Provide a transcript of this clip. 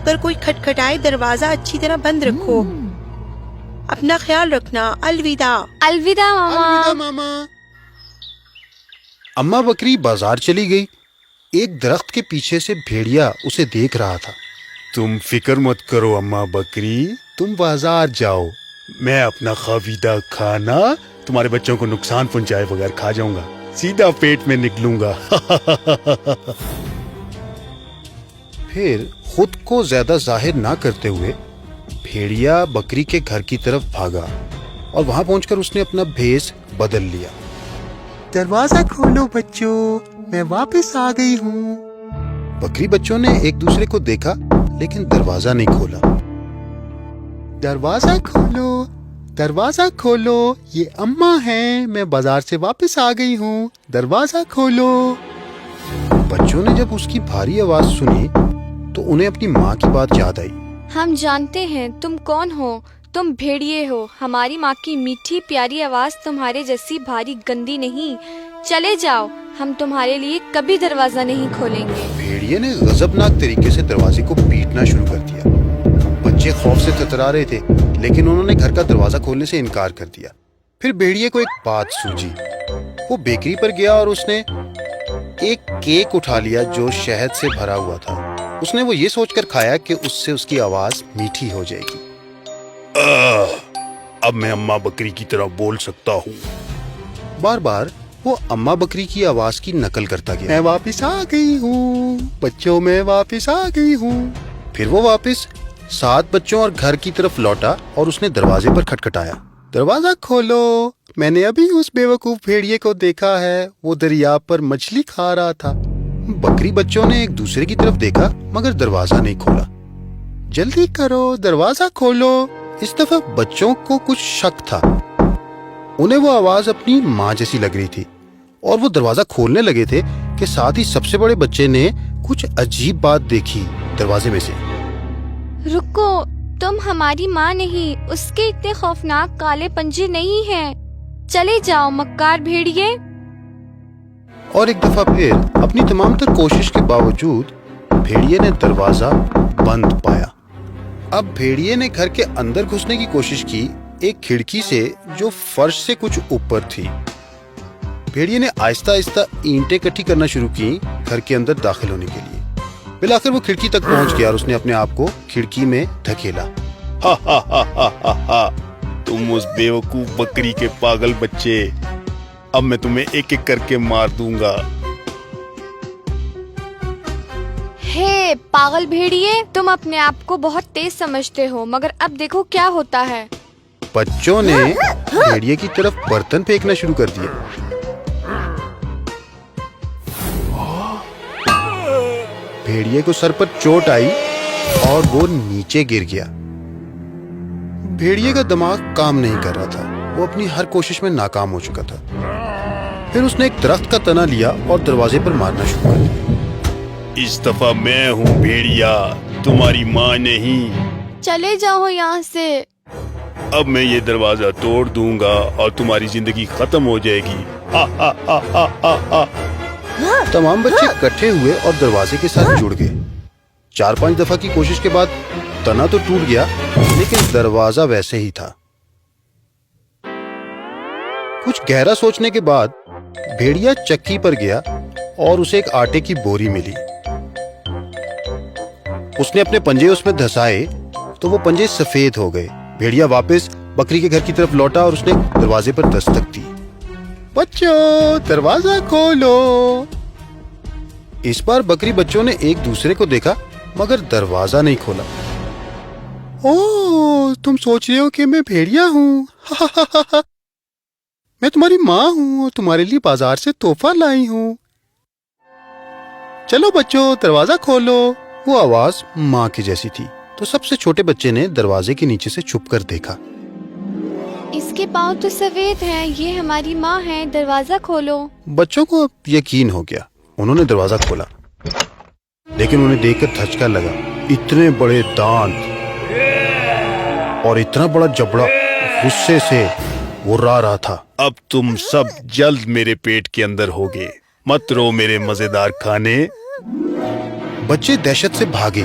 اگر کوئی کھٹکھٹائے دروازہ اچھی طرح بند رکھو. اپنا خیال رکھنا. الوداع. الوداع ماما. ماما. اماں بکری بازار چلی گئی. ایک درخت کے پیچھے سے بھیڑیا اسے دیکھ رہا تھا. تم فکر مت کرو اماں بکری، تم بازار جاؤ، میں اپنا خوابیدہ کھانا تمہارے بچوں کو نقصان پہنچائے بغیر کھا جاؤں گا، سیدھا پیٹ میں نکلوں گا. پھر خود کو زیادہ ظاہر نہ کرتے ہوئے بھیڑیا بکری کے گھر کی طرف بھاگا اور وہاں پہنچ کر اس نے اپنا بھیس بدل لیا. دروازہ کھولو بچوں، میں واپس آ گئی ہوں. بکری بچوں نے ایک دوسرے کو دیکھا لیکن دروازہ نہیں کھولا. دروازہ کھولو، دروازہ کھولو، یہ اماں ہیں، میں بازار سے واپس آ گئی ہوں، دروازہ کھولو. بچوں نے جب اس کی بھاری آواز سنی تو انہیں اپنی ماں کی بات یاد آئی. ہم جانتے ہیں تم کون ہو، تم بھیڑیے ہو. ہماری ماں کی میٹھی پیاری آواز تمہارے جیسی بھاری گندی نہیں. چلے جاؤ، ہم تمہارے لیے کبھی دروازہ نہیں کھولیں گے. بھیڑیے نے غضبناک طریقے سے دروازے کو پیٹنا شروع کر دیا. بچے خوف سے تترا رہے تھے لیکن انہوں نے گھر کا دروازہ کھولنے سے انکار کر دیا. پھر بھیڑیے کو ایک بات سوجی. وہ بیکری پر گیا اور اس نے ایک کیک اٹھا لیا جو شہد سے بھرا ہوا تھا. اس نے وہ یہ سوچ کر کھایا کہ اس سے اس کی آواز میٹھی ہو جائے گی. اب میں اماں بکری کی طرح بول سکتا ہوں. بار بار وہ اماں بکری کی آواز کی نقل کرتا گیا. میں واپس آ گئی ہوں بچوں، میں واپس آ گئی ہوں. پھر وہ واپس 7 بچوں اور گھر کی طرف لوٹا اور اس نے دروازے پر کھٹکھٹایا. دروازہ کھولو، میں نے ابھی اس بے وقوف بھیڑیے کو دیکھا ہے، وہ دریا پر مچھلی کھا رہا تھا. بکری بچوں نے ایک دوسرے کی طرف دیکھا مگر دروازہ نہیں کھولا. جلدی کرو، دروازہ کھولو. اس دفعہ بچوں کو کچھ شک تھا. انہیں وہ آواز اپنی ماں جیسی لگ رہی تھی اور وہ دروازہ کھولنے لگے تھے کہ ساتھ ہی سب سے بڑے بچے نے کچھ عجیب بات دیکھی دروازے میں سے. رکو، تم ہماری ماں نہیں، اس کے اتنے خوفناک کالے پنجے نہیں ہیں. چلے جاؤ مکار بھیڑیے. اور ایک دفعہ پھر اپنی تمام تر کوشش کے باوجود بھیڑیے نے دروازہ بند پایا. اب بھیڑیے نے گھر کے اندر گھسنے کی کوشش کی ایک کھڑکی سے جو فرش سے کچھ اوپر تھی. بھیڑیے نے آہستہ آہستہ اینٹیں اکٹھی کرنا شروع کی گھر کے اندر داخل ہونے کے لیے. بالآخر وہ کھڑکی تک پہنچ گیا اور اس نے اپنے آپ کو کھڑکی میں دھکیلا. تم اس بے وقوف بکری کے پاگل بچے، اب میں تمہیں ایک ایک کر کے مار دوں گا. ہے پاگل بھیڑیے، تم اپنے آپ کو بہت تیز سمجھتے ہو مگر اب دیکھو کیا ہوتا ہے. بچوں نے بھیڑیے کی طرف برتن پھینکنا شروع کر دیا. بھیڑیے کو سر پر چوٹ آئی اور وہ نیچے گر گیا. بھیڑیے کا دماغ کام نہیں کر رہا تھا، وہ اپنی ہر کوشش میں ناکام ہو چکا تھا. پھر اس نے ایک درخت کا تنا لیا اور دروازے پر مارنا شروع کر دیا. اس دفعہ میں ہوں بھیڑیا، تمہاری ماں نہیں. چلے جاؤ یہاں سے. اب میں یہ دروازہ توڑ دوں گا اور تمہاری زندگی ختم ہو جائے گی. تمام بچے اکٹھے ہوئے اور دروازے کے ساتھ جڑ گئے. 4-5 دفعہ کی کوشش کے بعد تنا تو ٹوٹ گیا لیکن دروازہ ویسے ہی تھا. کچھ گہرا سوچنے کے بعد بھیڑیا چکی پر گیا اور اسے ایک آٹے کی بوری ملی. اس نے اپنے پنجے اس میں دھسائے تو وہ پنجے سفید ہو گئے. بھیڑیا واپس بکری کے گھر کی طرف لوٹا اور اس نے دروازے پر دستک دی. بچوں، دروازہ کھولو. اس بار بکری بچوں نے ایک دوسرے کو دیکھا مگر دروازہ نہیں کھولا. اوہ، تم سوچ رہے ہو کہ میں بھیڑیا ہوں. میں تمہاری ماں ہوں اور تمہارے لیے بازار سے تحفہ لائی ہوں. چلو بچوں، دروازہ کھولو. وہ آواز ماں کی جیسی تھی تو سب سے چھوٹے بچے نے دروازے کے نیچے سے چھپ کر دیکھا. اس کے پاؤں تو سفید ہیں، یہ ہماری ماں ہے، دروازہ کھولو. بچوں کو اب یقین ہو گیا. انہوں نے دروازہ کھولا لیکن انہیں دیکھ کر دھچکا لگا. اتنے بڑے دانت اور اتنا بڑا جبڑا غصے سے وہ رہا تھا. اب تم سب جلد میرے پیٹ کے اندر ہوگے، مت رو میرے مزیدار کھانے. بچے دہشت سے بھاگے